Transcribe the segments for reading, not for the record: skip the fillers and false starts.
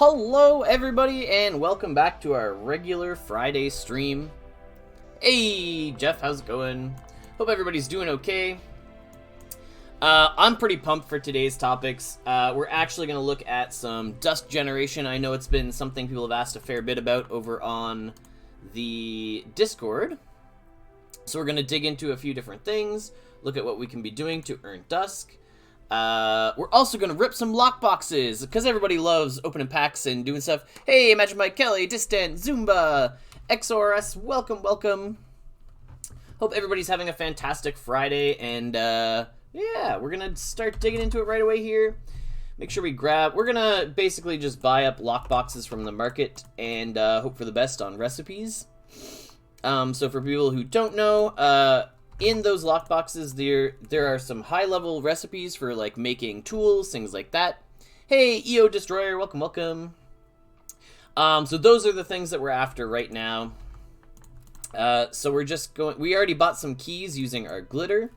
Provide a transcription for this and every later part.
Hello everybody and welcome back to our regular Friday stream. Hey Jeff, how's it going? Hope everybody's doing okay. I'm pretty pumped for today's topics. We're actually going to look at some Dusk generation. I know it's been something people have asked a fair bit about over on the Discord. So we're going to dig into a few different things, look at what we can be doing to earn Dusk. We're also going to rip some lockboxes, because everybody loves opening packs and doing stuff. Hey, Imagine Mike, Kelly, Distant, Zumba, XORS, welcome. Hope everybody's having a fantastic Friday, and, yeah, we're going to start digging into it right away here. Make sure we're going to basically just buy up lockboxes from the market and, hope for the best on recipes. So for people who don't know, in those lockboxes, there are some high-level recipes for, like, making tools, things like that. Hey, EO Destroyer, welcome. So those are the things that we're after right now. So we already bought some keys using our glitter.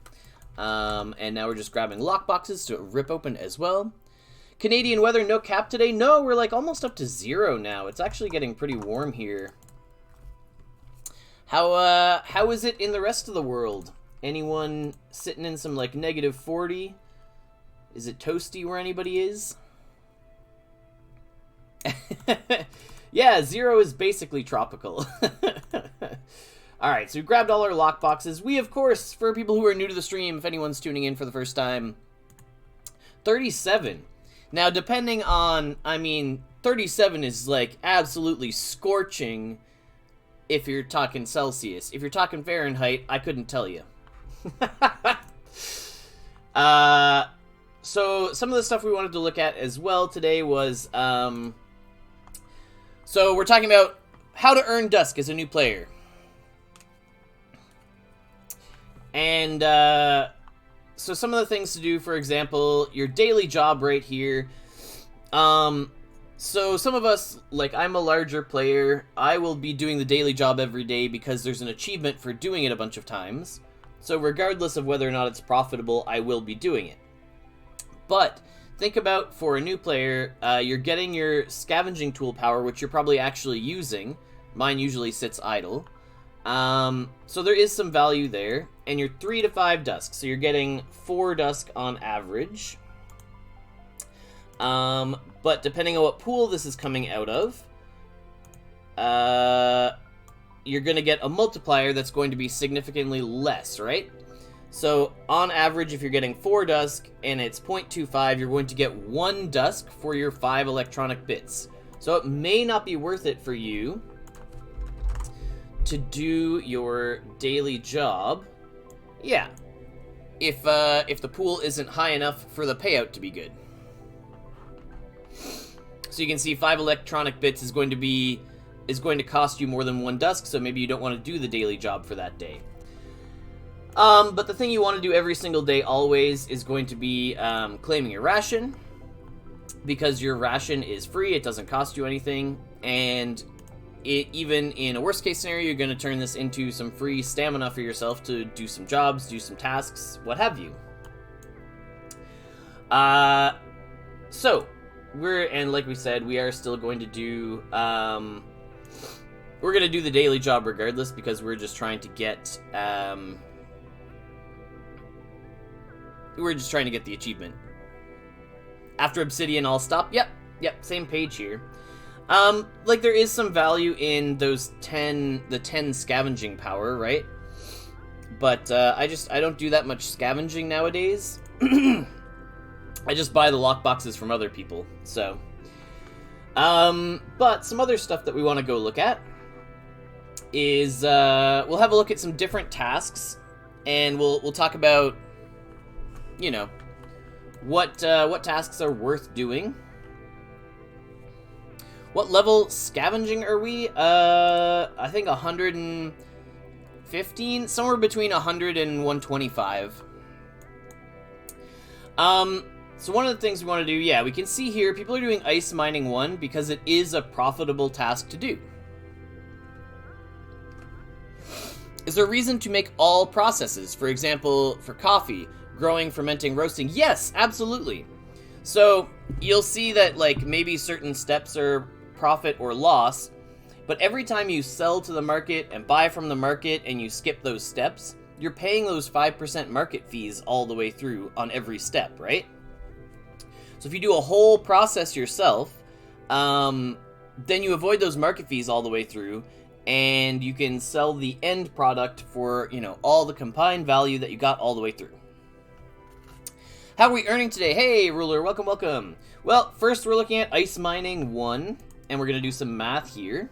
And now we're just grabbing lockboxes to rip open as well. Canadian weather, no cap today. No, we're, like, almost up to 0 now. It's actually getting pretty warm here. How is it in the rest of the world? Anyone sitting in some, like, -40? Is it toasty where anybody is? Yeah, 0 is basically tropical. Alright, so we grabbed all our lockboxes. We, of course, for people who are new to the stream, if anyone's tuning in for the first time, 37. Now, depending on, 37 is, like, absolutely scorching if you're talking Celsius. If you're talking Fahrenheit, I couldn't tell you. So some of the stuff we wanted to look at as well today was, so we're talking about how to earn Dusk as a new player. And, so some of the things to do, for example, your daily job right here. So some of us, like, I'm a larger player, I will be doing the daily job every day because there's an achievement for doing it a bunch of times. So regardless of whether or not it's profitable, I will be doing it. But think about, for a new player, you're getting your scavenging tool power, which you're probably actually using. Mine usually sits idle. So there is some value there. And you're 3 to 5 Dusk, so you're getting 4 Dusk on average. But depending on what pool this is coming out of, you're going to get a multiplier that's going to be significantly less, right? So, on average, if you're getting 4 Dusk and it's 0.25, you're going to get 1 Dusk for your 5 electronic bits. So it may not be worth it for you to do your daily job. Yeah. If the pool isn't high enough for the payout to be good. So you can see 5 electronic bits is going to cost you more than 1 Dusk, so maybe you don't want to do the daily job for that day. But the thing you want to do every single day always is going to be claiming your ration, because your ration is free, it doesn't cost you anything, and even in a worst case scenario, you're going to turn this into some free stamina for yourself to do some jobs, do some tasks, what have you. And like we said, we are still going to do, we're going to do the daily job regardless, because we're just trying to get, the achievement. After Obsidian, I'll stop. Yep, same page here. Like, there is some value in those the 10 scavenging power, right? But, I don't do that much scavenging nowadays. I just buy the lockboxes from other people, so. But some other stuff that we want to go look at is, we'll have a look at some different tasks, and we'll talk about, you know, what tasks are worth doing. What level scavenging are we? I think 115, somewhere between 100 and 125. So one of the things we want to do, yeah, we can see here, people are doing Ice Mining 1 because it is a profitable task to do. Is there a reason to make all processes? For example, for coffee, growing, fermenting, roasting? Yes, absolutely. So you'll see that, like, maybe certain steps are profit or loss, but every time you sell to the market and buy from the market and you skip those steps, you're paying those 5% market fees all the way through on every step, right? So if you do a whole process yourself, then you avoid those market fees all the way through, and you can sell the end product for, you know, all the combined value that you got all the way through. How are we earning today? Hey, Ruler, welcome, welcome. Well, first we're looking at Ice Mining 1, and we're going to do some math here.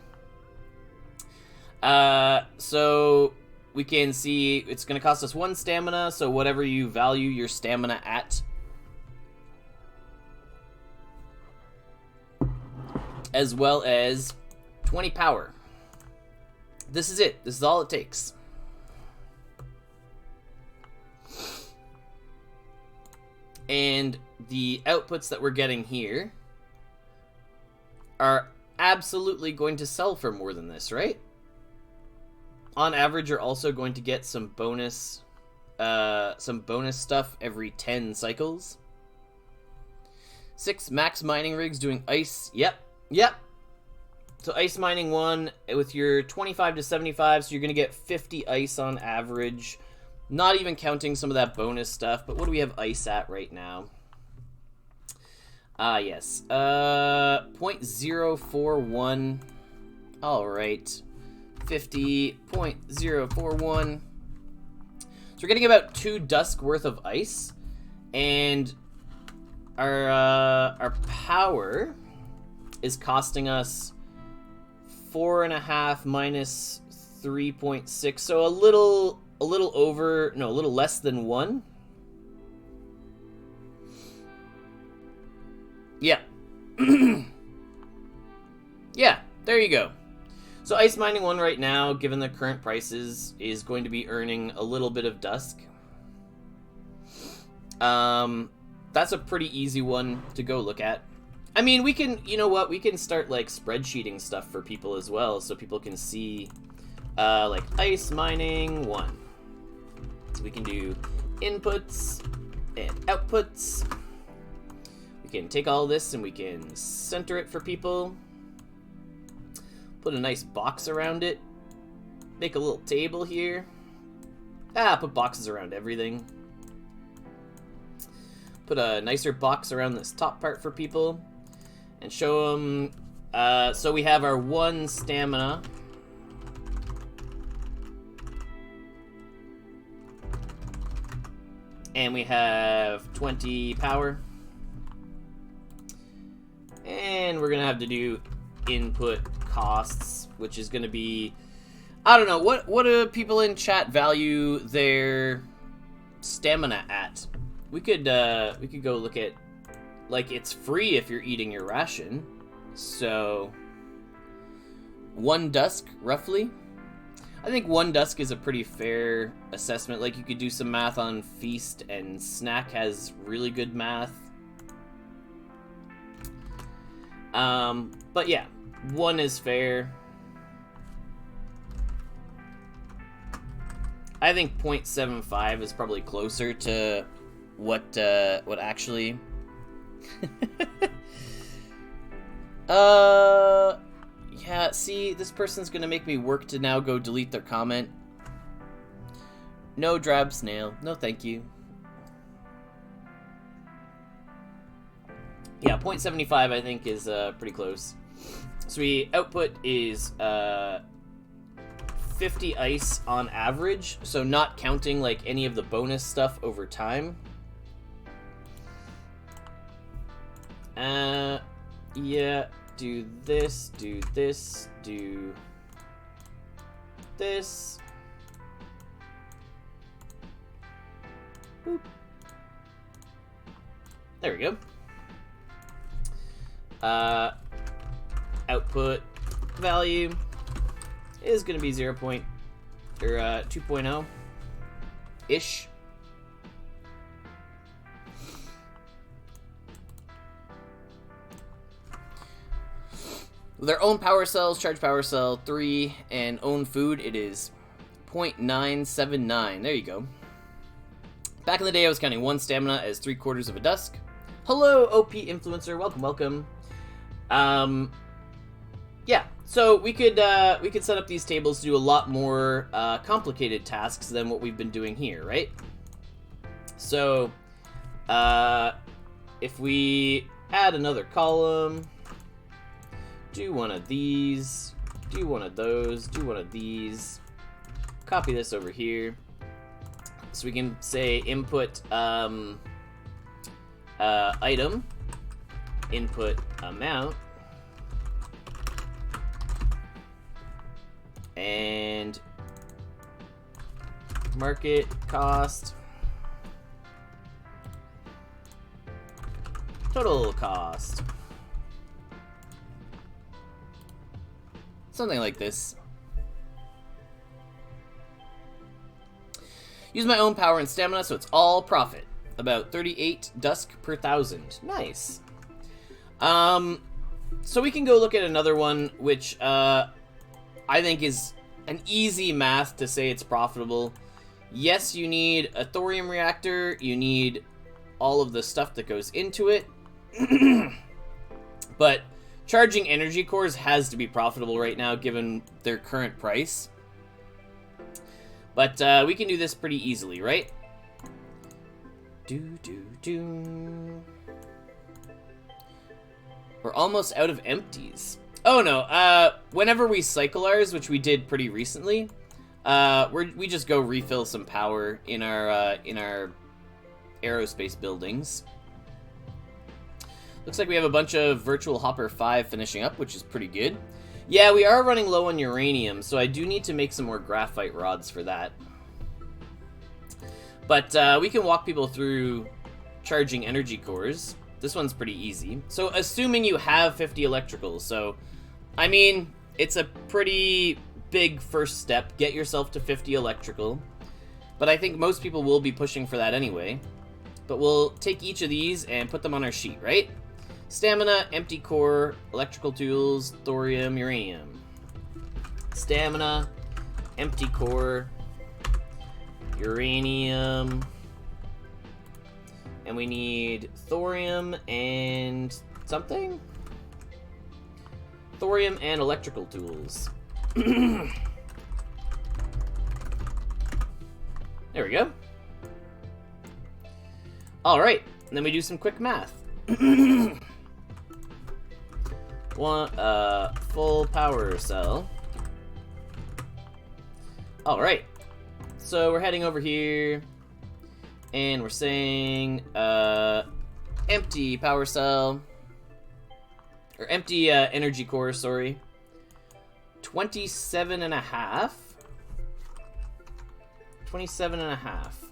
So we can see it's going to cost us 1 stamina, so whatever you value your stamina at. As well as 20 power. This is it. This is all it takes. And the outputs that we're getting here are absolutely going to sell for more than this, right? On average, you're also going to get some bonus stuff every 10 cycles. 6 max mining rigs doing ice. Yep. So ice mining 1 with your 25 to 75, so you're going to get 50 ice on average. Not even counting some of that bonus stuff, but what do we have ice at right now? Yes. 0.041. Alright. 50.041. So we're getting about 2 Dusk worth of ice. And our power is costing us 4.5 minus 3.6. So a little less than 1. Yeah. Yeah, there you go. So ice mining 1 right now, given the current prices, is going to be earning a little bit of Dusk. That's a pretty easy one to go look at. I mean, we can, you know what, we can start, like, spreadsheeting stuff for people as well, so people can see, like, ice mining 1. So we can do inputs and outputs. We can take all this and we can center it for people. Put a nice box around it. Make a little table here. Put boxes around everything. Put a nicer box around this top part for people. And show them, so we have our 1 stamina. And we have 20 power. And we're gonna have to do input costs, which is gonna be, I don't know, what do people in chat value their stamina at? We could go look at, like, it's free if you're eating your ration. So 1 Dusk, roughly. I think 1 Dusk is a pretty fair assessment. Like, you could do some math on Feast, and Snack has really good math. But yeah, 1 is fair. I think 0.75 is probably closer to what actually... Yeah, see, this person's gonna make me work to now go delete their comment. No drab snail. No, thank you. Yeah, 0.75 I think is pretty close. So we output is 50 ice on average, so not counting like any of the bonus stuff over time. Yeah, do this, do this, do this. Boop. There we go. Output value is going to be 2.0 ish. With our own power cells, charge power cell 3, and own food, it is 0.979. There you go. Back in the day, I was counting 1 stamina as 3/4 of a Dusk. Hello, OP Influencer. Welcome, welcome. Yeah, so we could set up these tables to do a lot more complicated tasks than what we've been doing here, right? So, if we add another column, do one of these, do one of those, do one of these, copy this over here, so we can say input item, input amount, and market cost, total cost. Something like this. Use my own power and stamina, so it's all profit. About 38 Dusk per 1,000. Nice. So we can go look at another one, which I think is an easy math to say it's profitable. Yes, you need a thorium reactor. You need all of the stuff that goes into it. But charging energy cores has to be profitable right now, given their current price. But we can do this pretty easily, right? We're almost out of empties. Oh no, whenever we cycle ours, which we did pretty recently, we just go refill some power in our aerospace buildings. Looks like we have a bunch of Virtual Hopper 5 finishing up, which is pretty good. Yeah, we are running low on uranium, so I do need to make some more graphite rods for that. But we can walk people through charging energy cores. This one's pretty easy. So assuming you have 50 electricals, so I mean, it's a pretty big first step. Get yourself to 50 electrical. But I think most people will be pushing for that anyway. But we'll take each of these and put them on our sheet, right? Stamina, empty core, electrical tools, thorium, uranium. Stamina, empty core, uranium, and we need thorium and something? Thorium and electrical tools. There we go. Alright, and then we do some quick math. One, full power cell. Alright. So we're heading over here, and we're saying, empty power cell, or empty energy core, sorry. 27 and a half. 27 and a half. So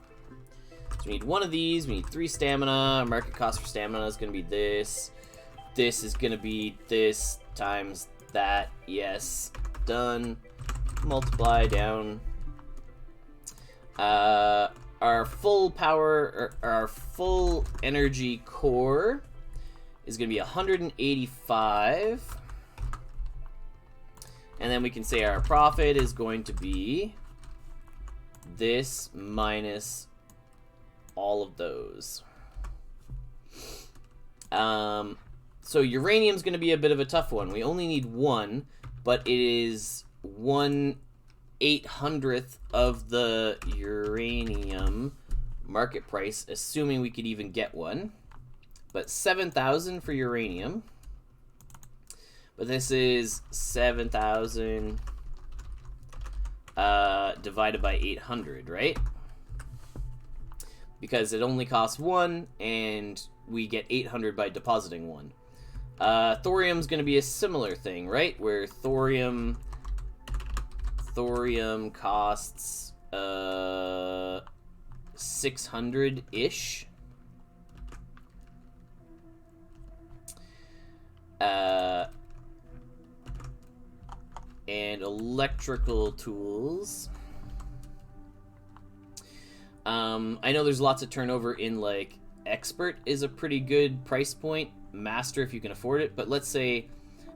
we need one of these, we need 3 stamina. Our market cost for stamina is going to be this. This is going to be this times that. Yes. Done. Multiply down. Our full power, or our full energy core is going to be 185. And then we can say our profit is going to be this minus all of those. So uranium's going to be a bit of a tough one. We only need 1, but it is 1/800th of the uranium market price, assuming we could even get one. But 7,000 for uranium. But this is 7,000 divided by 800, right? Because it only costs 1, and we get 800 by depositing 1. Thorium's going to be a similar thing, right? Where thorium costs 600-ish. And electrical tools. I know there's lots of turnover in, like, Expert is a pretty good price point. Master, if you can afford it. But let's say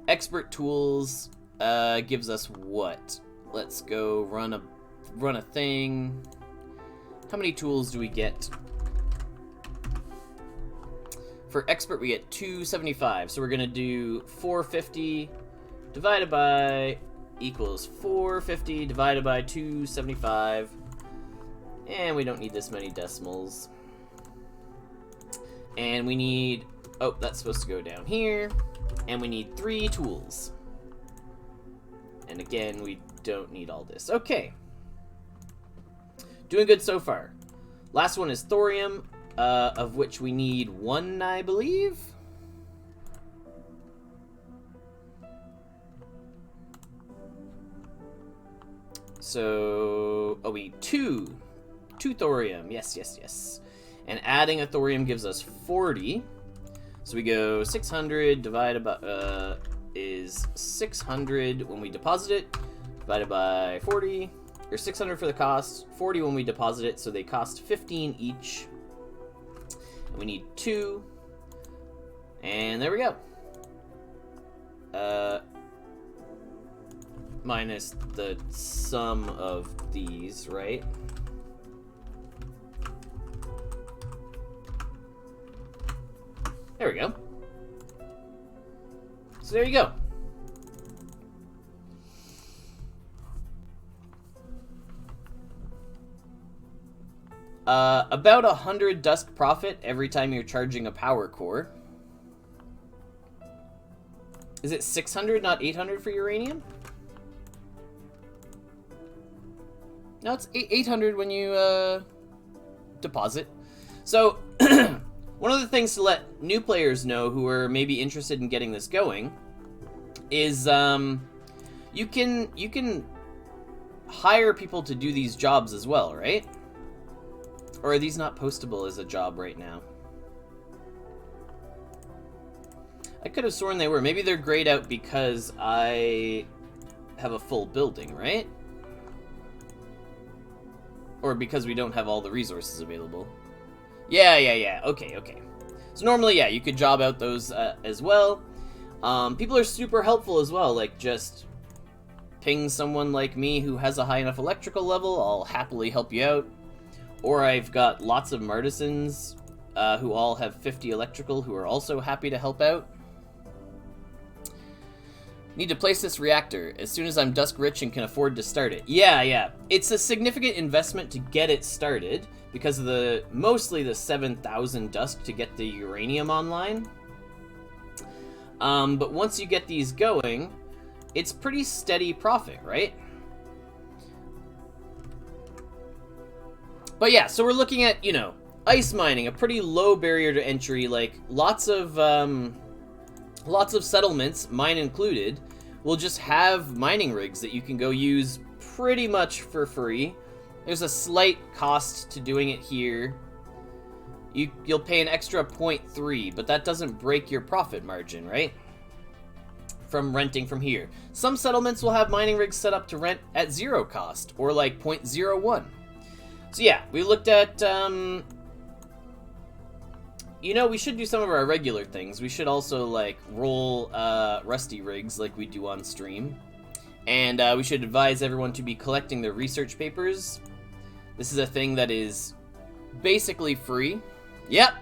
Expert tools gives us what? Let's go run a thing. How many tools do we get For expert, we get 275. So we're going to do 450 divided by equals 450 divided by 275. And we don't need this many decimals. And we need... Oh, that's supposed to go down here. And we need 3 tools. And again, we don't need all this. Okay. Doing good so far. Last one is thorium, of which we need 1, I believe. So, oh, we need 2. 2 thorium. Yes, yes, yes. And adding a thorium gives us 40. So we go 600 divided by, is 600 when we deposit it, divided by 40, or 600 for the cost, 40 when we deposit it, so they cost 15 each. And we need 2. And there we go. Minus the sum of these, right? There we go. So there you go. About 100 Dusk profit every time you're charging a power core. Is it 600, not 800 for uranium? No, it's 800 when you deposit. So, one of the things to let new players know who are maybe interested in getting this going is you can hire people to do these jobs as well, right? Or are these not postable as a job right now? I could have sworn they were. Maybe they're grayed out because I have a full building, right? Or because we don't have all the resources available. Yeah. Okay. So normally, yeah, you could job out those as well. People are super helpful as well. Like, just ping someone like me who has a high enough electrical level. I'll happily help you out. Or I've got lots of artisans who all have 50 electrical who are also happy to help out. Need to place this reactor as soon as I'm Dusk rich and can afford to start it. Yeah. It's a significant investment to get it started because of mostly the 7,000 Dusk to get the uranium online. But once you get these going, it's pretty steady profit, right? But yeah, so we're looking at, ice mining, a pretty low barrier to entry, like lots of settlements, mine included, will just have mining rigs that you can go use pretty much for free. There's a slight cost to doing it here. You'll pay an extra 0.3, but that doesn't break your profit margin, right? From renting from here. Some settlements will have mining rigs set up to rent at 0 cost, or like 0.01. So yeah, we looked at, we should do some of our regular things. We should also, like, roll rusty rigs like we do on stream. And we should advise everyone to be collecting their research papers. This is a thing that is basically free. Yep,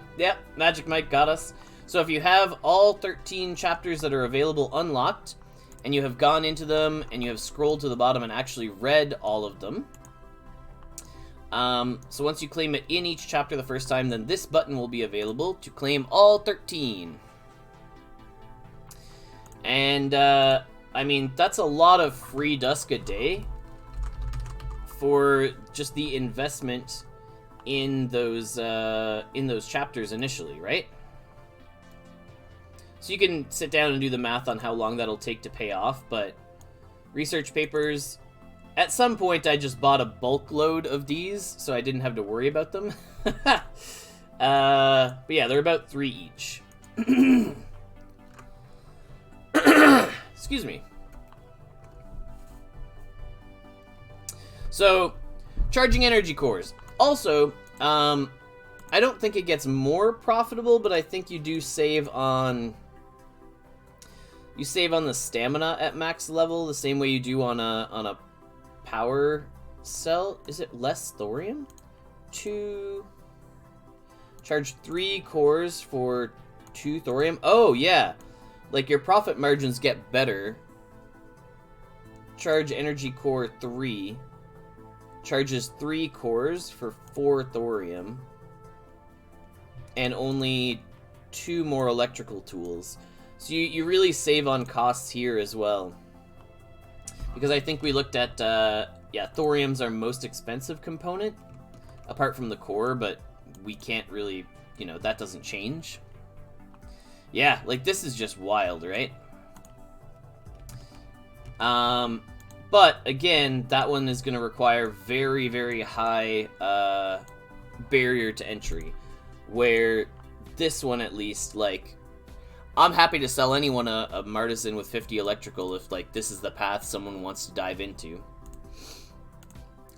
Magic Mike got us. So if you have all 13 chapters that are available unlocked, and you have gone into them, and you have scrolled to the bottom and actually read all of them, so once you claim it in each chapter the first time, then this button will be available to claim all 13. And, I mean, that's a lot of free Dusk a day for just the investment in those chapters initially, right? So you can sit down and do the math on how long that'll take to pay off, but research papers... At some point, I just bought a bulk load of these, so I didn't have to worry about them. But yeah, they're about 3 each. Excuse me. So, charging energy cores. Also, I don't think it gets more profitable, but I think you do save on... You save on the stamina at max level the same way you do on a power cell. Is it less thorium? To charge 3 cores for 2 thorium. Oh, yeah. Like, your profit margins get better. Charge energy core 3. Charges 3 cores for 4 thorium. And only 2 more electrical tools. So you really save on costs here as well. Because I think we looked at, yeah, thorium's our most expensive component. Apart from the core, but we can't really, you know, that doesn't change. Yeah, like, this is just wild, right? But, again, that one is going to require very, very high barrier to entry. Where this one, at least, like, I'm happy to sell anyone a Martisan with 50 electrical if, like, this is the path someone wants to dive into.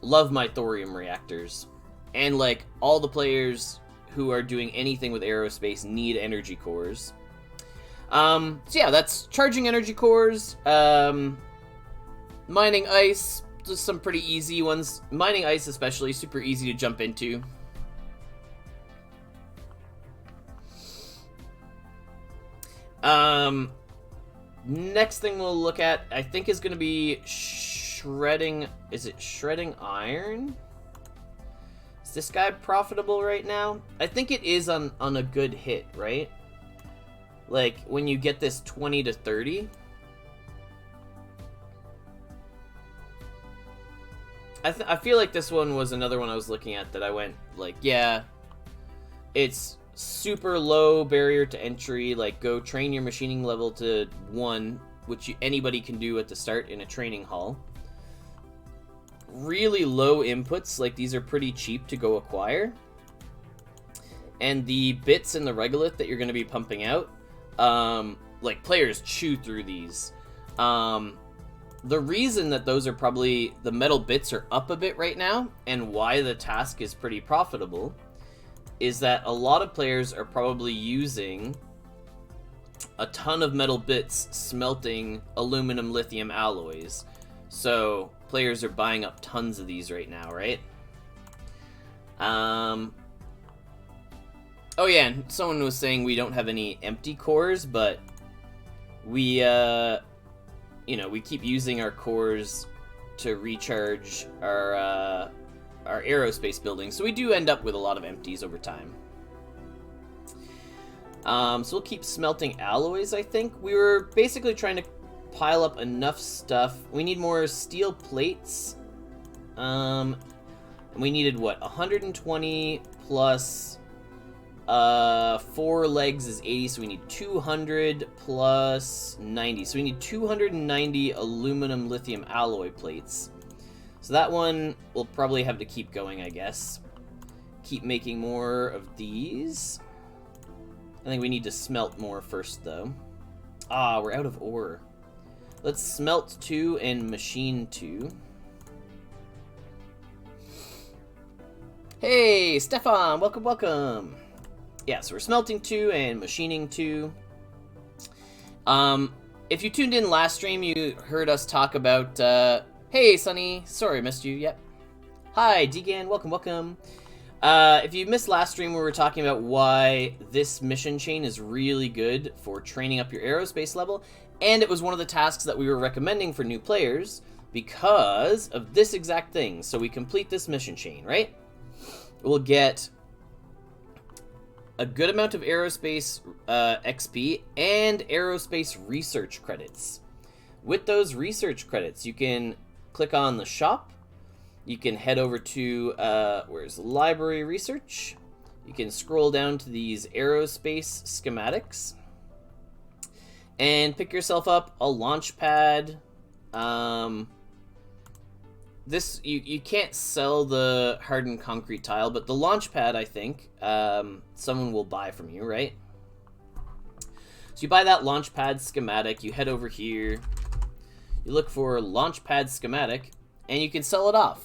Love my thorium reactors. And, like, all the players who are doing anything with aerospace need energy cores. So yeah, that's charging energy cores. Mining ice, just some pretty easy ones. Mining ice especially, super easy to jump into. Next thing we'll look at, I think, is going to be shredding. Is it shredding iron? Is this guy profitable right now? I think it is on a good hit, right? Like, when you get this 20 to 30. I feel like this one was another one I was looking at that I went, like, yeah, it's super low barrier to entry. Like, go train your machining level to 1, which anybody can do at the start in a training hall. Really low inputs, like, these are pretty cheap to go acquire. And the bits in the regolith that you're going to be pumping out, like, players chew through these. The reason that those are probably, the metal bits are up a bit right now, and why the task is pretty profitable, is that a lot of players are probably using a ton of metal bits smelting aluminum lithium alloys. So players are buying up tons of these right now, right? Oh yeah, and someone was saying we don't have any empty cores, but we, you know, we keep using our cores to recharge our aerospace buildings, so we do end up with a lot of empties over time. So we'll keep smelting alloys, I think. We were basically trying to pile up enough stuff. We need more steel plates. And we needed, what, 120 plus 4 legs is 80, so we need 200 plus 90. So we need 290 aluminum lithium alloy plates. So that one we'll probably have to keep going, I guess. Keep making more of these. I think we need to smelt more first, though. Ah, we're out of ore. Let's smelt 2 and machine 2. Hey, Stefan! Welcome, welcome! Yeah, so we're smelting 2 and machining 2. If you tuned in last stream, you heard us talk about, hey, Sunny. Sorry, I missed you. Yep. Hi, Degan. Welcome, welcome. If you missed last stream, we were talking about why this mission chain is really good for training up your aerospace level, and it was one of the tasks that we were recommending for new players because of this exact thing. So we complete this mission chain, right? We'll get a good amount of aerospace XP and aerospace research credits. With those research credits, you can click on the shop. You can head over to, where's library research? You can scroll down to these aerospace schematics and pick yourself up a launch pad. This, you can't sell the hardened concrete tile, but the launch pad, I think, someone will buy from you, right? So you buy that launch pad schematic, you head over here, you look for launch pad schematic, and you can sell it off.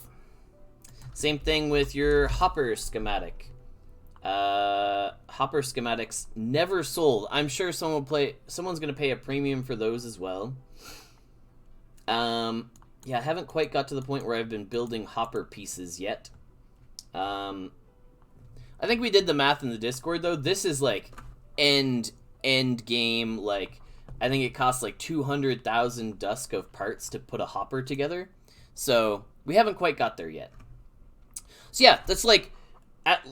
Same thing with your hopper schematic. Hopper schematics never sold. I'm sure someone's going to pay a premium for those as well. Yeah, I haven't quite got to the point where I've been building hopper pieces yet. I think we did the math in the Discord, though. This is like end end game, like, I think it costs like 200,000 Dusk of parts to put a hopper together. So we haven't quite got there yet. So yeah, that's like,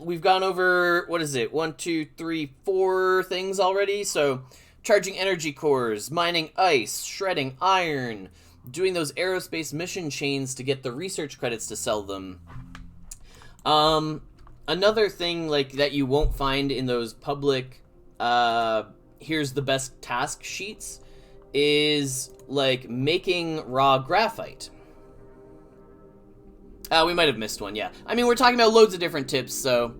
we've gone over, what is it, 1, 2, 3, 4 things already. So charging energy cores, mining ice, shredding iron, doing those aerospace mission chains to get the research credits to sell them. Another thing like that you won't find in those public here's the best task sheets is like making raw graphite. We might have missed one, yeah. I mean, we're talking about loads of different tips, so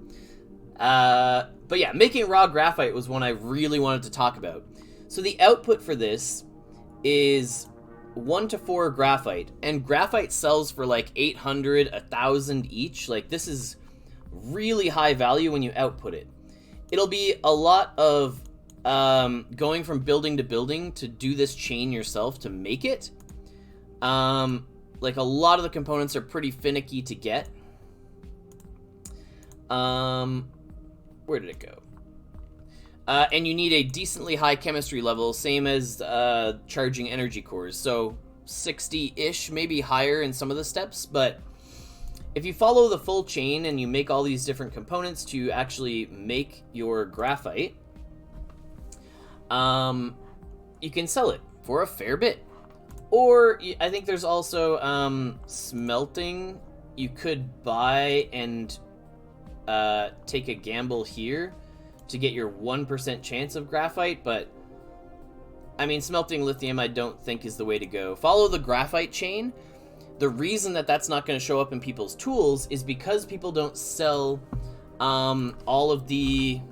but yeah, making raw graphite was one I really wanted to talk about. So the output for this is 1 to 4 graphite, and graphite sells for like 800, 1,000 each. Like, this is really high value when you output it. It'll be a lot of going from building to building to do this chain yourself to make it. Like, a lot of the components are pretty finicky to get. Where did it go? And you need a decently high chemistry level, same as charging energy cores. So 60-ish, maybe higher in some of the steps, but if you follow the full chain and you make all these different components to actually make your graphite, you can sell it for a fair bit. Or I think there's also smelting. You could buy and take a gamble here to get your 1% chance of graphite, but I mean, smelting lithium I don't think is the way to go. Follow the graphite chain. The reason that that's not going to show up in people's tools is because people don't sell all of the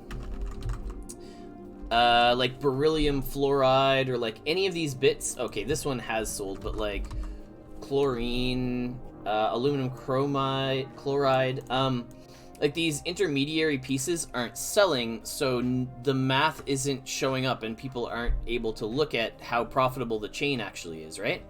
like beryllium fluoride or like any of these bits. Okay, this one has sold, but like chlorine, aluminum chloride, like these intermediary pieces aren't selling, so the math isn't showing up and people aren't able to look at how profitable the chain actually is, right?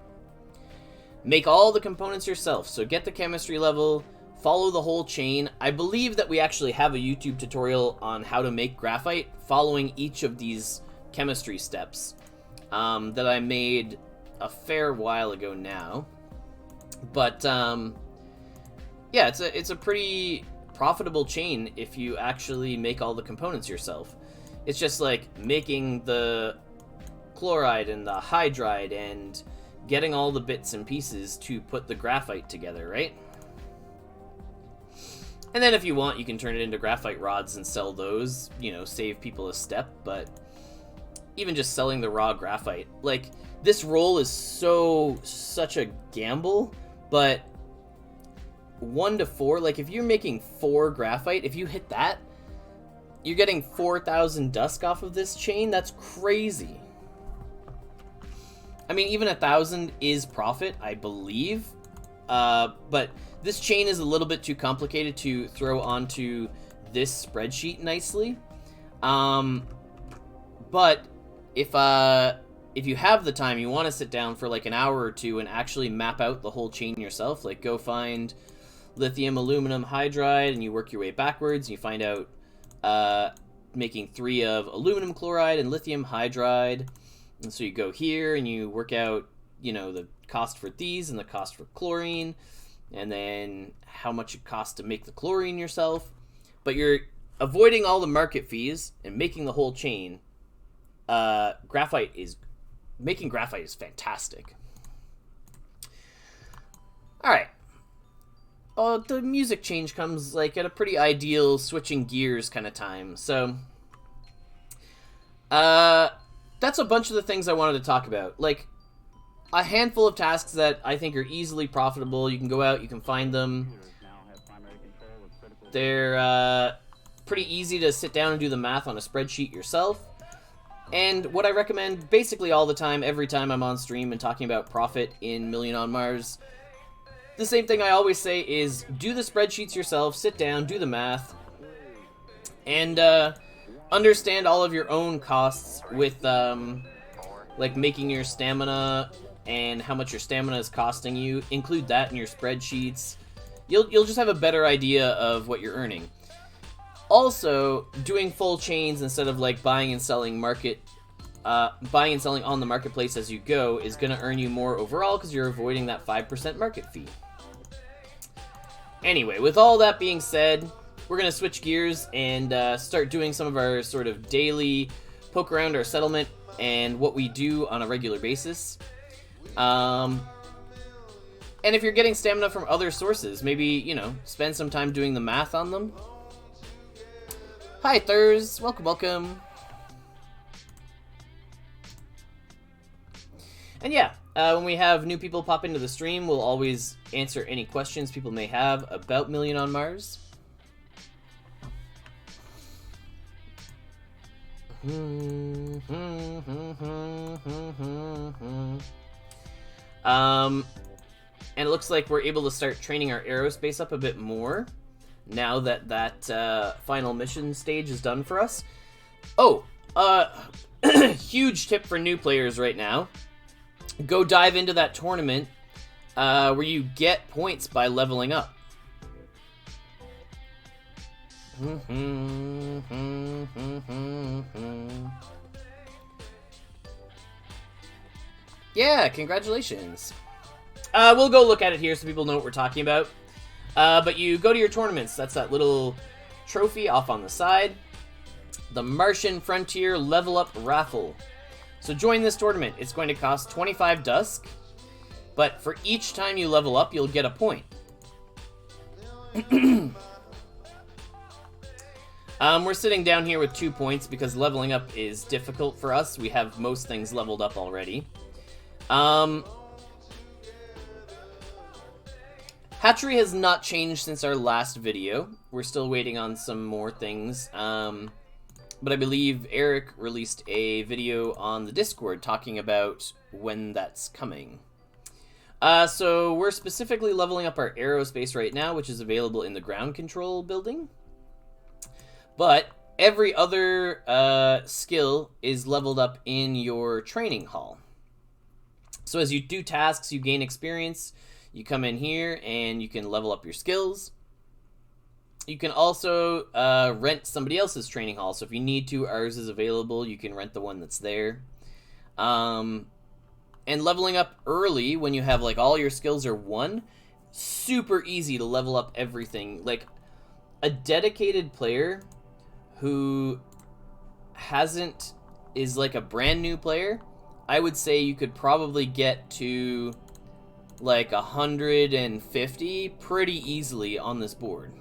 Make all the components yourself, so get the chemistry level, follow the whole chain. I believe that we actually have a YouTube tutorial on how to make graphite following each of these chemistry steps that I made a fair while ago now. But yeah, it's a pretty profitable chain if you actually make all the components yourself. It's just like making the chloride and the hydride and getting all the bits and pieces to put the graphite together, right? And then if you want, you can turn it into graphite rods and sell those, you know, save people a step. But even just selling the raw graphite, like, this roll is such a gamble, but 1 to 4, like, if you're making 4 graphite, if you hit that, you're getting 4,000 Dusk off of this chain. That's crazy. I mean, even 1,000 is profit, I believe, but this chain is a little bit too complicated to throw onto this spreadsheet nicely. But if you have the time, you want to sit down for like an hour or two and actually map out the whole chain yourself, like go find lithium aluminum hydride and you work your way backwards and you find out making 3 of aluminum chloride and lithium hydride. And so you go here and you work out, you know, the cost for these and the cost for chlorine, and then how much it costs to make the chlorine yourself. But you're avoiding all the market fees and making the whole chain. Making graphite is fantastic. Alright. Oh, the music change comes like at a pretty ideal switching gears kind of time. So that's a bunch of the things I wanted to talk about. Like, a handful of tasks that I think are easily profitable. You can go out, you can find them. They're pretty easy to sit down and do the math on a spreadsheet yourself. And what I recommend basically all the time, every time I'm on stream and talking about profit in Million on Mars, the same thing I always say is do the spreadsheets yourself, sit down, do the math, and understand all of your own costs with like making your stamina and how much your stamina is costing you. Include that in your spreadsheets. You'll just have a better idea of what you're earning. Also, doing full chains instead of like buying and selling on the marketplace as you go is going to earn you more overall because you're avoiding that 5% market fee. Anyway, with all that being said, we're going to switch gears and start doing some of our sort of daily poke around our settlement and what we do on a regular basis. And if you're getting stamina from other sources, maybe, you know, spend some time doing the math on them. Hi, Thurs. Welcome, welcome. And yeah, when we have new people pop into the stream, we'll always answer any questions people may have about Million on Mars. And it looks like we're able to start training our aerospace up a bit more now that that final mission stage is done for us. Oh, huge tip for new players right now. Go dive into that tournament where you get points by leveling up. Yeah, congratulations. We'll go look at it here so people know what we're talking about. But you go to your tournaments. That's that little trophy off on the side. The Martian Frontier Level Up Raffle. So join this tournament. It's going to cost 25 Dusk. But for each time you level up, you'll get a point. We're sitting down here with 2 points because leveling up is difficult for us. We have most things leveled up already. Hatchery has not changed since our last video. We're still waiting on some more things. But I believe Eric released a video on the Discord talking about when that's coming. So we're specifically leveling up our aerospace right now, which is available in the ground control building. But every other skill is leveled up in your training hall. So as you do tasks, you gain experience. You come in here and you can level up your skills. You can also rent somebody else's training hall. So if you need to, ours is available. You can rent the one that's there. And leveling up early when you have like all your skills are 1, super easy to level up everything. Like a dedicated player who is like a brand new player, I would say you could probably get to like 150 pretty easily on this board.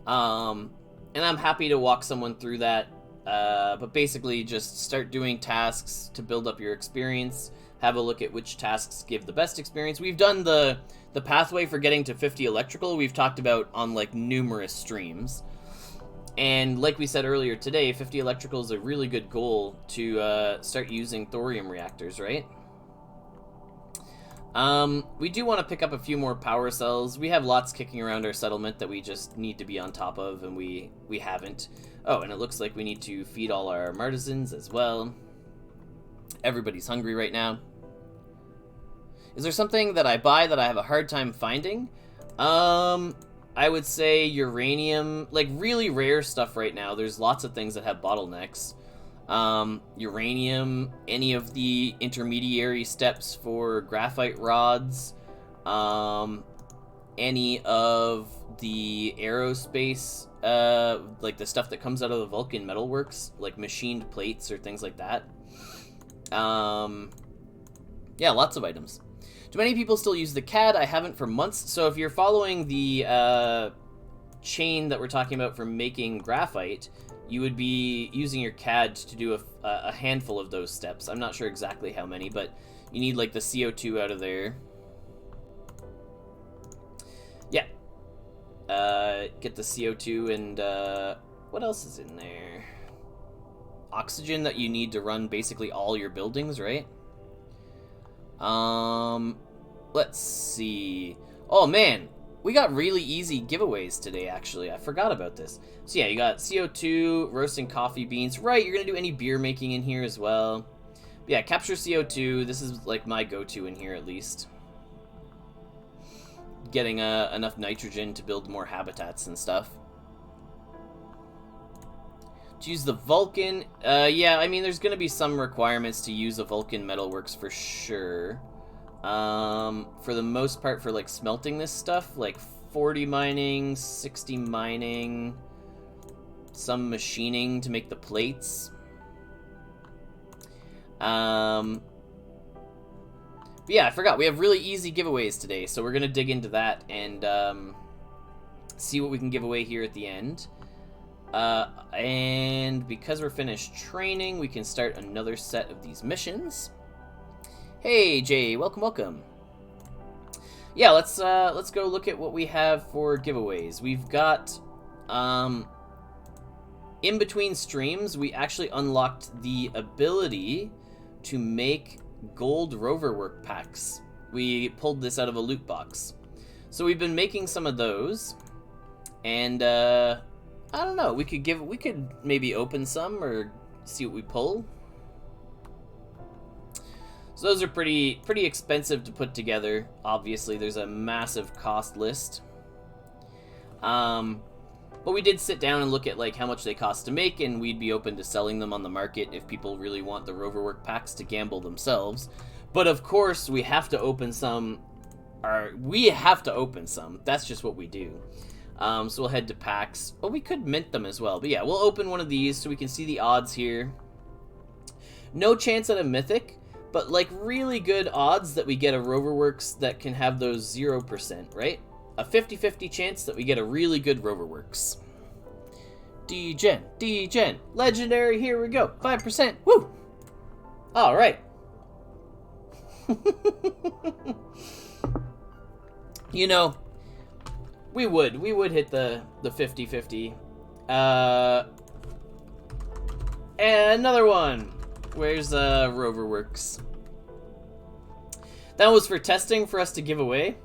And I'm happy to walk someone through that, but basically just start doing tasks to build up your experience, have a look at which tasks give the best experience. We've done the pathway for getting to 50 electrical, we've talked about on like numerous streams. And like we said earlier today, 50 electrical is a really good goal to start using thorium reactors, right? We do want to pick up a few more power cells. We have lots kicking around our settlement that we just need to be on top of, and we haven't. Oh, and it looks like we need to feed all our artisans as well. Everybody's hungry right now. Is there something that I buy that I have a hard time finding? I would say uranium, like really rare stuff right now. There's lots of things that have bottlenecks. Uranium, any of the intermediary steps for graphite rods, any of the aerospace, like the stuff that comes out of the Vulcan metalworks, like machined plates or things like that. Yeah, lots of items. Do many people still use the CAD? I haven't for months. So if you're following the chain that we're talking about for making graphite, you would be using your CAD to do a handful of those steps. I'm not sure exactly how many, but you need like the CO2 out of there. Yeah. Get the CO2 and what else is in there? Oxygen that you need to run basically all your buildings, right? Let's see. Oh man, we got really easy giveaways today, actually. I forgot about this. So yeah, you got CO2, roasting coffee beans. Right, you're gonna do any beer making in here as well. But yeah, capture CO2. This is like my go-to in here, at least. Getting enough nitrogen to build more habitats and stuff. To use the Vulcan, yeah, I mean, there's going to be some requirements to use a Vulcan Metalworks for sure. For the most part, for, like, smelting this stuff, like, 40 mining, 60 mining, some machining to make the plates. But yeah, I forgot, we have really easy giveaways today, so we're going to dig into that and, see what we can give away here at the end. And because we're finished training, we can start another set of these missions. Hey, Jay, welcome, welcome. Yeah, let's go look at what we have for giveaways. We've got, in between streams, we actually unlocked the ability to make gold rover work packs. We pulled this out of a loot box. So we've been making some of those, and, I don't know, we could maybe open some or see what we pull. So those are pretty expensive to put together. Obviously, there's a massive cost list. But we did sit down and look at like how much they cost to make, and we'd be open to selling them on the market if people really want the Roverwork packs to gamble themselves. But of course, we have to open some. That's just what we do. So we'll head to packs. Oh, we could mint them as well. But yeah, we'll open one of these so we can see the odds here. No chance at a mythic, but like really good odds that we get a Roverworks that can have those 0%, right? A 50-50 chance that we get a really good Roverworks. D-Gen, legendary, here we go, 5%, woo! Alright. You know, we would hit the 50-50. And another one. Where's Roverworks? That was for testing for us to give away.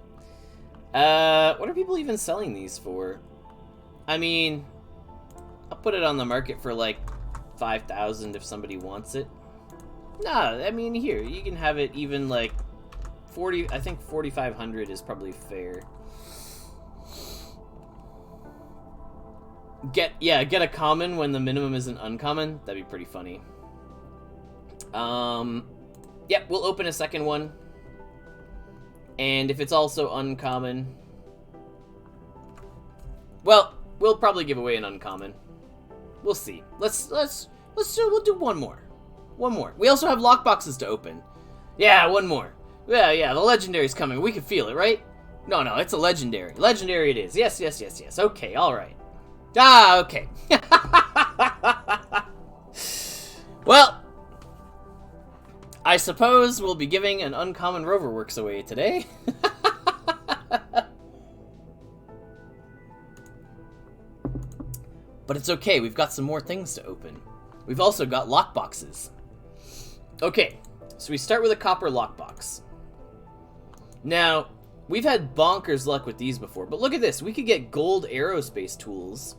What are people even selling these for? I mean, I'll put it on the market for like 5,000 if somebody wants it. Nah, I mean, here, you can have it even like 40, I think 4,500 is probably fair. Get a common when the minimum is an uncommon. That'd be pretty funny. Yep, we'll open a second one. And if it's also uncommon, well, we'll probably give away an uncommon. We'll see. We'll do one more. One more. We also have lockboxes to open. Yeah, one more. Yeah, the legendary's coming. We can feel it, right? No, it's a legendary. Legendary it is. Yes. Okay, alright. Ah, okay. Well, I suppose we'll be giving an uncommon Roverworks away today. But it's okay, we've got some more things to open. We've also got lockboxes. Okay, so we start with a copper lockbox. Now, we've had bonkers luck with these before, but look at this. We could get gold aerospace tools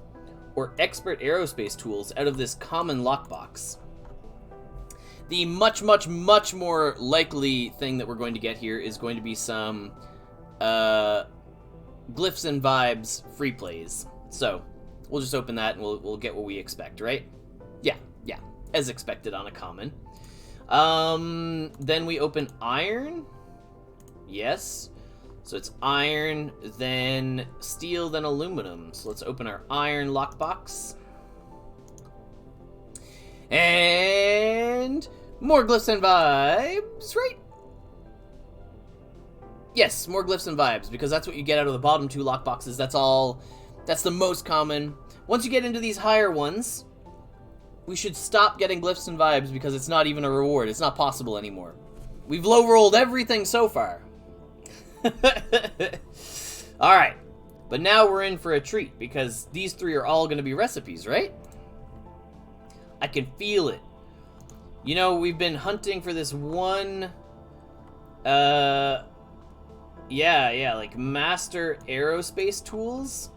or expert aerospace tools out of this common lockbox. The much more likely thing that we're going to get here is going to be some Glyphs and Vibes free plays. So, we'll just open that and we'll get what we expect, right? Yeah, as expected on a common. Then we open iron. Yes. So it's iron, then steel, then aluminum. So let's open our iron lockbox. And more Glyphs and Vibes, right? Yes, more Glyphs and Vibes, because that's what you get out of the bottom two lockboxes. That's the most common. Once you get into these higher ones, we should stop getting Glyphs and Vibes because it's not even a reward. It's not possible anymore. We've low-rolled everything so far. Alright, but now we're in for a treat because these three are all going to be recipes, right? I can feel it. You know, we've been hunting for this one, like master aerospace tools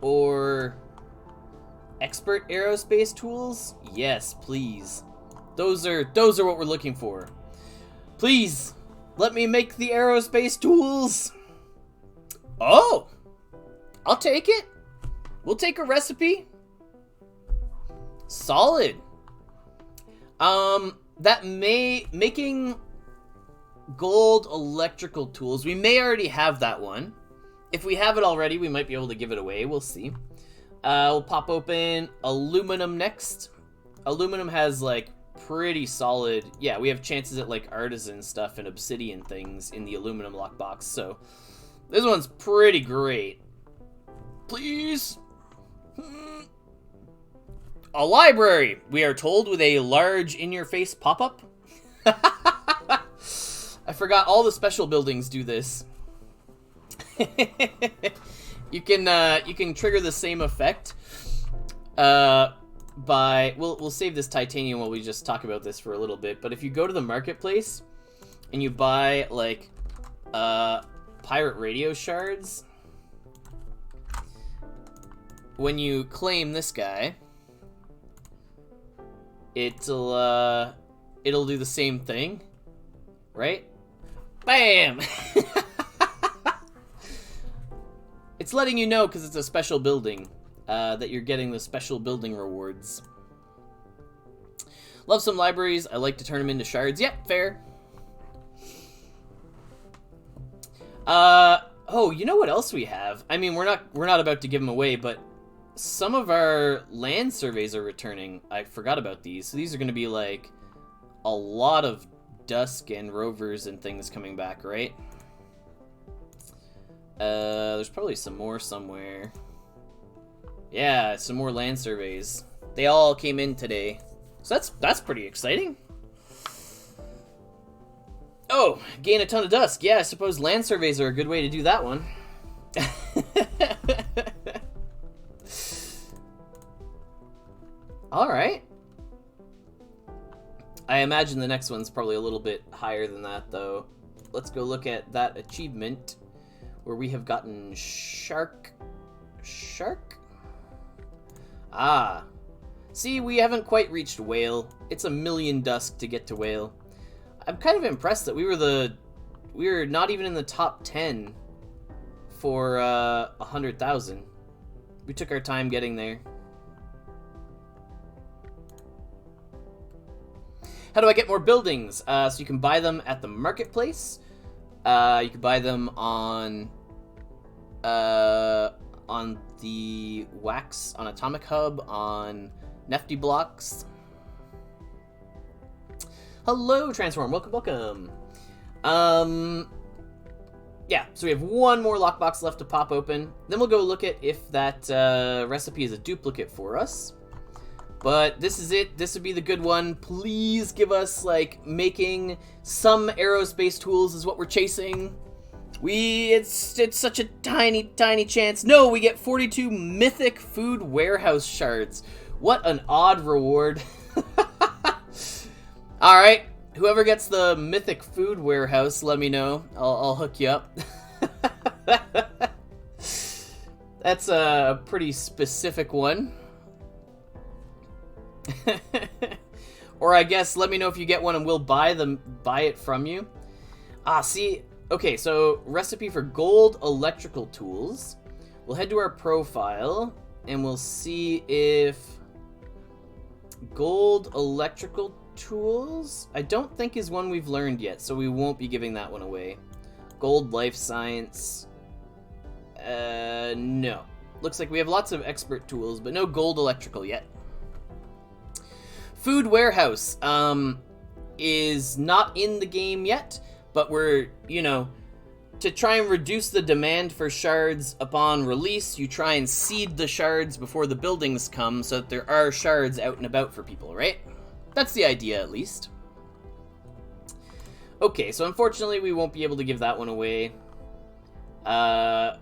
or expert aerospace tools. Yes, please. Those are what we're looking for. Please, let me make the aerospace tools. Oh, I'll take it. We'll take a recipe. Solid. Making gold electrical tools. We may already have that one. If we have it already, we might be able to give it away. We'll see. We'll pop open aluminum next. Aluminum has, like, pretty solid... Yeah, we have chances at, like, artisan stuff and obsidian things in the aluminum lockbox, so... This one's pretty great. Please? A library, we are told, with a large in-your-face pop-up. I forgot all the special buildings do this. You can trigger the same effect by we'll save this titanium while we just talk about this for a little bit. But if you go to the marketplace and you buy like pirate radio shards, when you claim this guy, it'll do the same thing, right? Bam! It's letting you know, because it's a special building, that you're getting the special building rewards. Love some libraries. I like to turn them into shards. Yep, fair. Oh, you know what else we have? I mean, we're not about to give them away, but some of our land surveys are returning. I forgot about these. So these are going to be like a lot of Dusk and rovers and things coming back, right? There's probably some more somewhere. Yeah, some more land surveys. They all came in today. So that's pretty exciting. Oh, gain a ton of Dusk. Yeah, I suppose land surveys are a good way to do that one. Alright. I imagine the next one's probably a little bit higher than that, though. Let's go look at that achievement where we have gotten Shark? Ah. See, we haven't quite reached Whale. It's 1,000,000 Dusk to get to Whale. I'm kind of impressed that we were not even in the top 10 for 100,000. We took our time getting there. How do I get more buildings? So you can buy them at the marketplace. You can buy them on the Wax, on Atomic Hub, on Nifty Blocks. Hello, Transform. Welcome. Yeah, so we have one more lockbox left to pop open. Then we'll go look at if that recipe is a duplicate for us. But this is it. This would be the good one. Please give us, like, making some aerospace tools is what we're chasing. It's such a tiny chance. No, we get 42 mythic food warehouse shards. What an odd reward. Alright, whoever gets the mythic food warehouse, let me know. I'll hook you up. That's a pretty specific one. Or I guess let me know if you get one and we'll buy it from you. Ah, see, okay, so recipe for gold electrical tools. We'll head to our profile and we'll see if gold electrical tools, I don't think is one we've learned yet, so we won't be giving that one away. Gold life science, no. Looks like we have lots of expert tools, but no gold electrical yet. Food warehouse is not in the game yet, but we're, to try and reduce the demand for shards upon release, you try and seed the shards before the buildings come so that there are shards out and about for people, right? That's the idea, at least. Okay, so unfortunately we won't be able to give that one away. That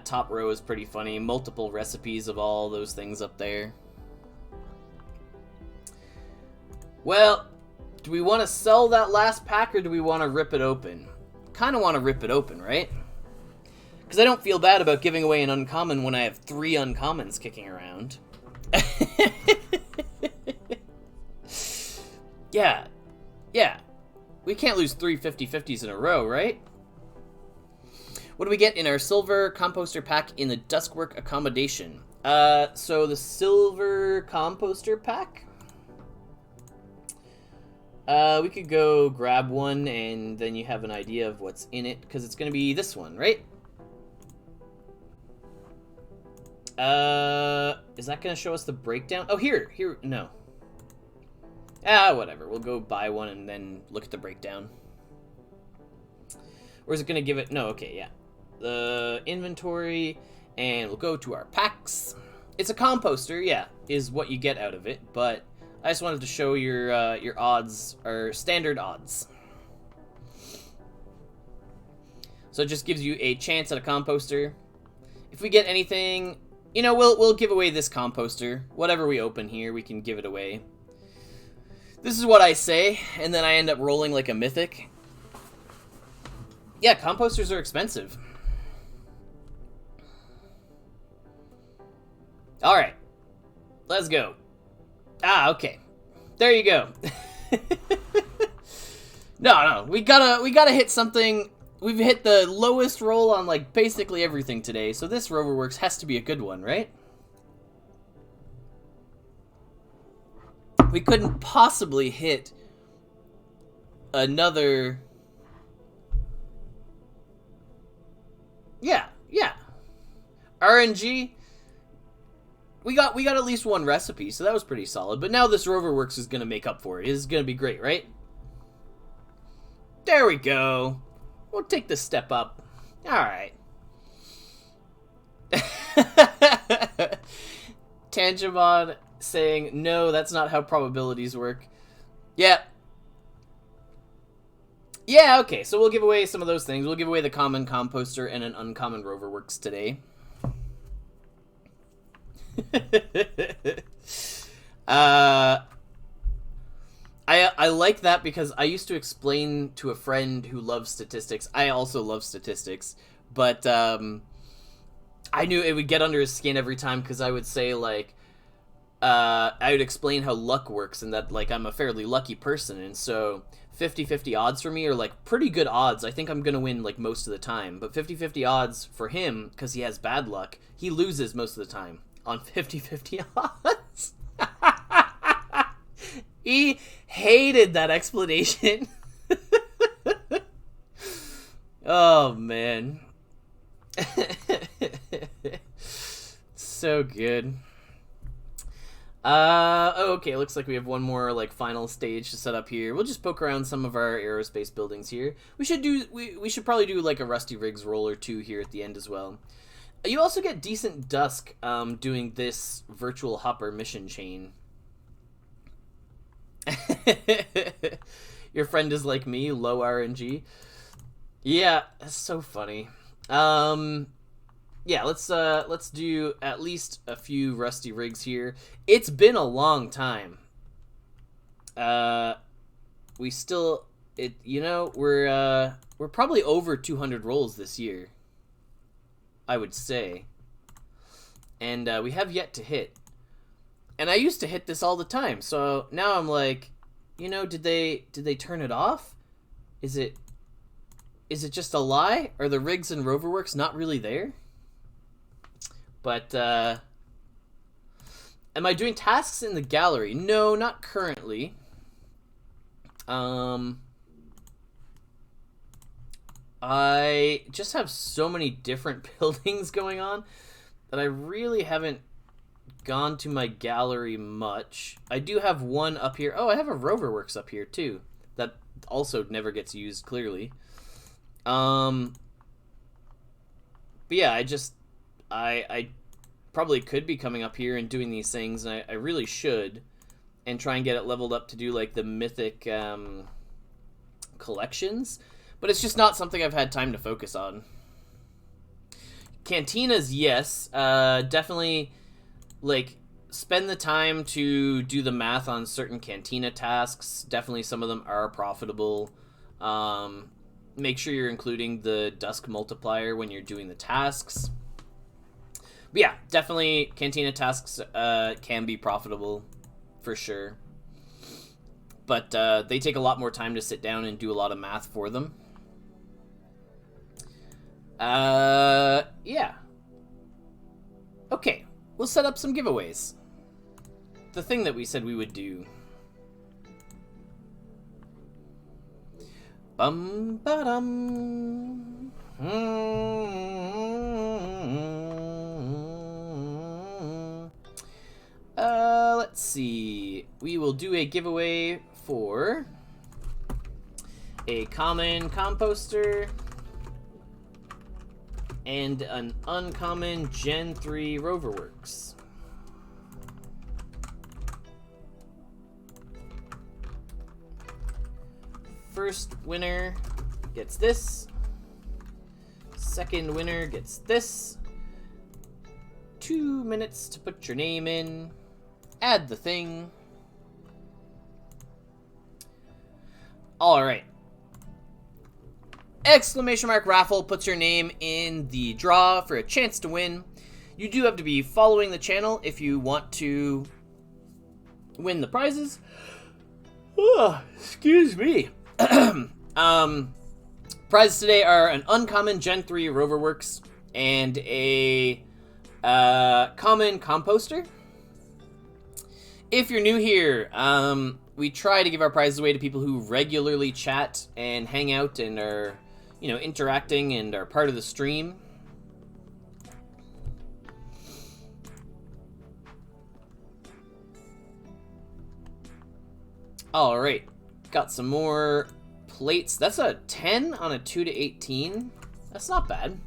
top row is pretty funny. Multiple recipes of all those things up there. Well, do we want to sell that last pack or do we want to rip it open? Kind of want to rip it open, right? Because I don't feel bad about giving away an uncommon when I have 3 uncommons kicking around. Yeah. We can't lose 3 50/50s in a row, right? What do we get in our silver composter pack in the Duskwork accommodation? So the silver composter pack. We could go grab one, and then you have an idea of what's in it, because it's going to be this one, right? Is that going to show us the breakdown? Oh, here, no. Whatever. We'll go buy one and then look at the breakdown. Or is it going to give it... No, okay, yeah. The inventory, and we'll go to our packs. It's a composter, yeah, is what you get out of it, but I just wanted to show your odds, or standard odds. So it just gives you a chance at a composter. If we get anything, you know, we'll give away this composter. Whatever we open here, we can give it away. This is what I say, and then I end up rolling like a mythic. Yeah, composters are expensive. Alright. Let's go. Okay. There you go. No, we gotta hit something. We've hit the lowest roll on, like, basically everything today, so this Roverworks has to be a good one, right? We couldn't possibly hit another... Yeah. RNG... We got at least one recipe, so that was pretty solid. But now this Roverworks is going to make up for it. It's going to be great, right? There we go. We'll take the step up. Alright. Tangemon saying, no, that's not how probabilities work. Yeah. Yeah, okay, so we'll give away some of those things. We'll give away the common composter and an uncommon Roverworks today. I like that because I used to explain to a friend who loves statistics. I also love statistics, but I knew it would get under his skin every time because I would say, like, I would explain how luck works and that, like, I'm a fairly lucky person, and so 50-50 odds for me are, like, pretty good odds. I think I'm gonna win, like, most of the time, but 50-50 odds for him, because he has bad luck, he loses most of the time on 50-50 odds. He hated that explanation. Oh, man. So good. Okay, looks like we have one more, like, final stage to set up here. We'll just poke around some of our aerospace buildings here. We should probably do, like, a Rusty Riggs roll or two here at the end as well. You also get decent Dusk doing this virtual hopper mission chain. Your friend is like me, low RNG. Yeah, that's so funny. Yeah, let's do at least a few Rusty Rigs here. It's been a long time. We still, we're probably over 200 rolls this year, I would say. And we have yet to hit. And I used to hit this all the time, so now I'm like, did they turn it off? Is it just a lie? Are the rigs and Roverworks not really there? But, am I doing tasks in the gallery? No, not currently. I just have so many different buildings going on that I really haven't gone to my gallery much. I do have one up here. Oh, I have a Roverworks up here too. That also never gets used, clearly. But yeah, I probably could be coming up here and doing these things, and I really should, and try and get it leveled up to do, like, the mythic collections, but it's just not something I've had time to focus on. Cantinas, yes, definitely, like, spend the time to do the math on certain cantina tasks. Definitely some of them are profitable. Make sure you're including the Dusk multiplier when you're doing the tasks. But yeah, definitely cantina tasks can be profitable, for sure. But they take a lot more time to sit down and do a lot of math for them. Yeah. Okay. we'll set up some giveaways. The thing that we said we would do. Bum ba dum. Let's see. We will do a giveaway for a common composter and an uncommon Gen 3 Roverworks. First winner gets this. Second winner gets this. 2 minutes to put your name in. Add the thing. Alright. Exclamation mark raffle puts your name in the draw for a chance to win. You do have to be following the channel if you want to win the prizes. Oh, excuse me. Prizes today are an uncommon Gen 3 Roverworks and a common composter. If you're new here, we try to give our prizes away to people who regularly chat and hang out and are, you know, interacting and are part of the stream. All right, got some more plates. That's a 10 on a 2 to 18. That's not bad.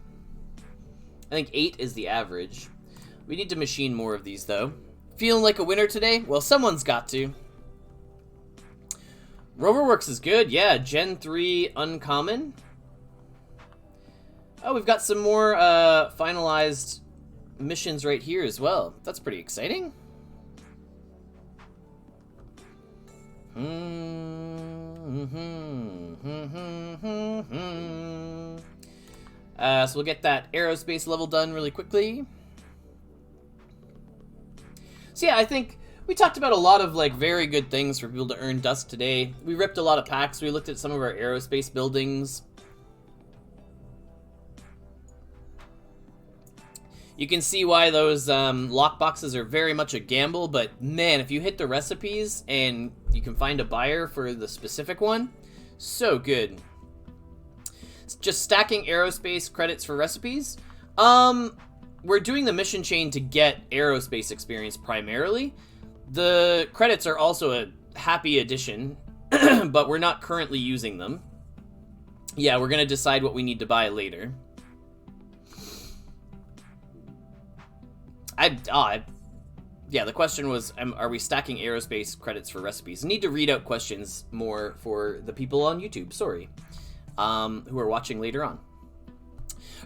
I think 8 is the average. We need to machine more of these, though. Feeling like a winner today? Well, someone's got to. Roverworks is good. Yeah, Gen 3 uncommon. Oh, we've got some more finalized missions right here as well. That's pretty exciting. So we'll get that aerospace level done really quickly. So yeah, I think we talked about a lot of like very good things for people to earn Dusk today. We ripped a lot of packs. We looked at some of our aerospace buildings. You can see why those lockboxes are very much a gamble, but man, if you hit the recipes and you can find a buyer for the specific one, so good. It's just stacking aerospace credits for recipes. We're doing the mission chain to get aerospace experience primarily. The credits are also a happy addition, but we're not currently using them. Yeah, we're gonna decide what we need to buy later. Yeah, the question was, are we stacking aerospace credits for recipes? I need to read out questions more for the people on YouTube, sorry, who are watching later on.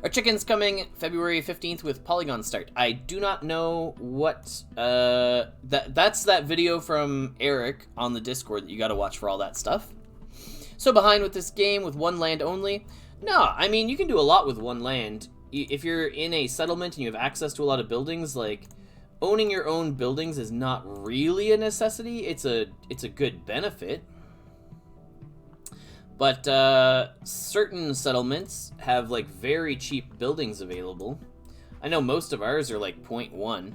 Our chicken's coming February 15th with Polygon start. I do not know what, that's that video from Eric on the Discord that you gotta watch for all that stuff. So behind with this game with one land only? No, I mean, you can do a lot with one land. If you're in a settlement and you have access to a lot of buildings, like, owning your own buildings is not really a necessity. It's a good benefit. But certain settlements have like very cheap buildings available. I know most of ours are like 0.1.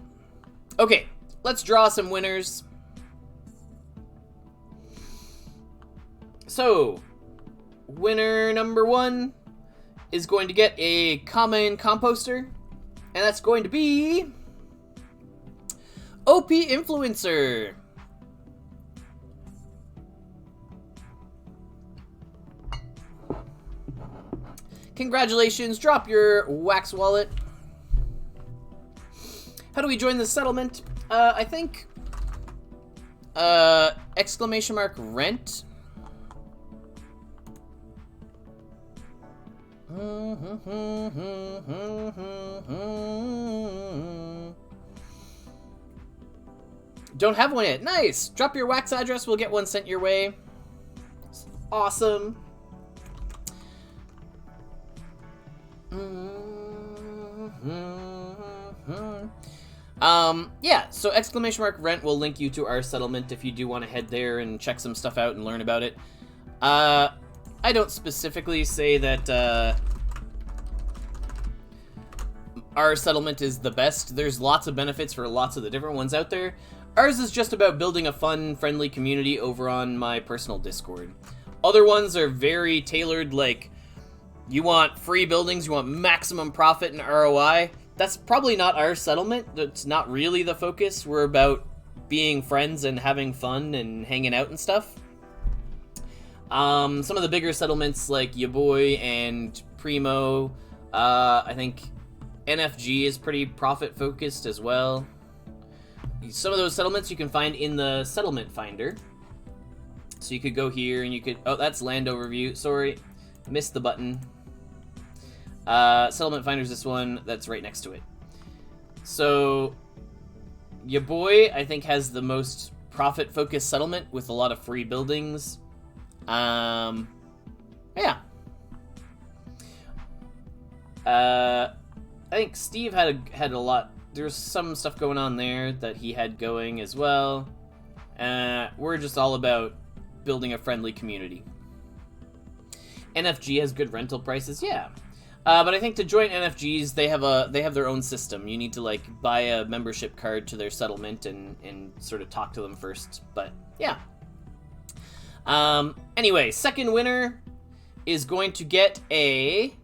Okay, let's draw some winners. So, winner number 1 is going to get a common composter, and that's going to be OP Influencer. Congratulations, drop your wax wallet. How do we join the settlement? I think exclamation mark rent. Don't have one yet. Nice. Drop your wax address. We'll get one sent your way. Awesome. Yeah, so exclamation mark rent will link you to our settlement if you do want to head there and check some stuff out and learn about it. I don't specifically say that our settlement is the best. There's lots of benefits for lots of the different ones out there. Ours is just about building a fun, friendly community over on my personal Discord. Other ones are very tailored, like, you want free buildings, you want maximum profit and ROI. That's probably not our settlement. That's not really the focus. We're about being friends and having fun and hanging out and stuff. Some of the bigger settlements like Ya Boy and Primo, I think NFG is pretty profit focused as well. Some of those settlements you can find in the settlement finder. So you could go here and you could, oh, that's land overview. Sorry, missed the button. Settlement finder is this one that's right next to it. So Ya Boy, I think, has the most profit focused settlement with a lot of free buildings. Yeah. I think Steve had a lot. There's some stuff going on there that he had going as well. We're just all about building a friendly community. NFG has good rental prices, yeah. But I think to join NFGs, they have their own system. You need to like buy a membership card to their settlement and sort of talk to them first. But yeah. Anyway, second winner is going to get a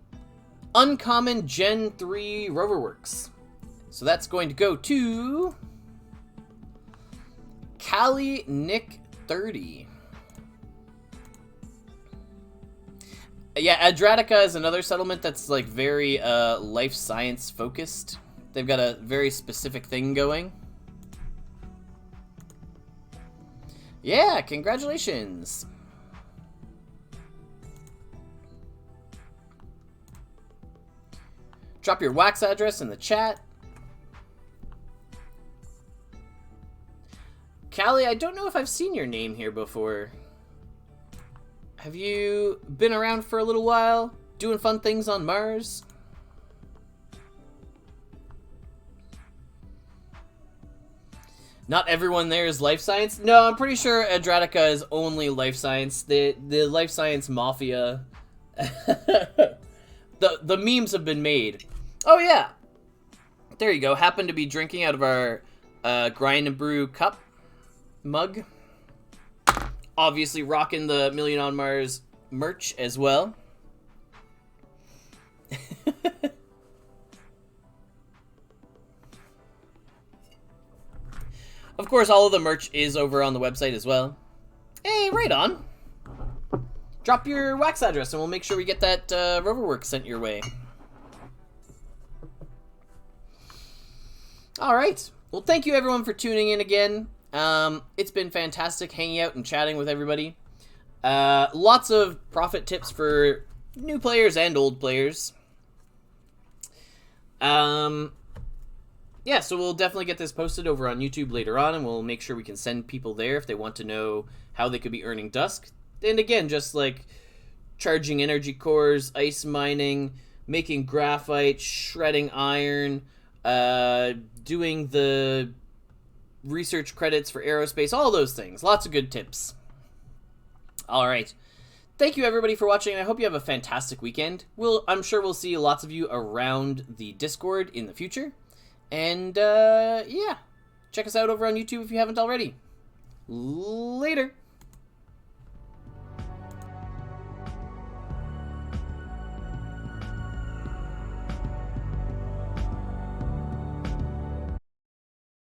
uncommon Gen 3 Roverworks. So that's going to go to Cali Nick 30. Yeah, Adratica is another settlement that's like very life science focused. They've got a very specific thing going. Yeah, congratulations. Drop your wax address in the chat. Callie, I don't know if I've seen your name here before. Have you been around for a little while, doing fun things on Mars? Not everyone there is life science? No, I'm pretty sure Adratica is only life science. The life science mafia. The memes have been made. Oh yeah. There you go. Happened to be drinking out of our Grind and Brew cup mug. Obviously rocking the Million on Mars merch as well. Of course, all of the merch is over on the website as well. Hey, right on. Drop your wax address and we'll make sure we get that Roverworks sent your way. Alright. Well, thank you everyone for tuning in again. It's been fantastic hanging out and chatting with everybody. Lots of profit tips for new players and old players. Yeah, so we'll definitely get this posted over on YouTube later on, and we'll make sure we can send people there if they want to know how they could be earning Dusk. And again, just like charging energy cores, ice mining, making graphite, shredding iron, doing the research credits for aerospace, all those things. Lots of good tips. All right. Thank you everybody for watching. I hope you have a fantastic weekend. I'm sure we'll see lots of you around the Discord in the future. And yeah, check us out over on YouTube if you haven't already. Later.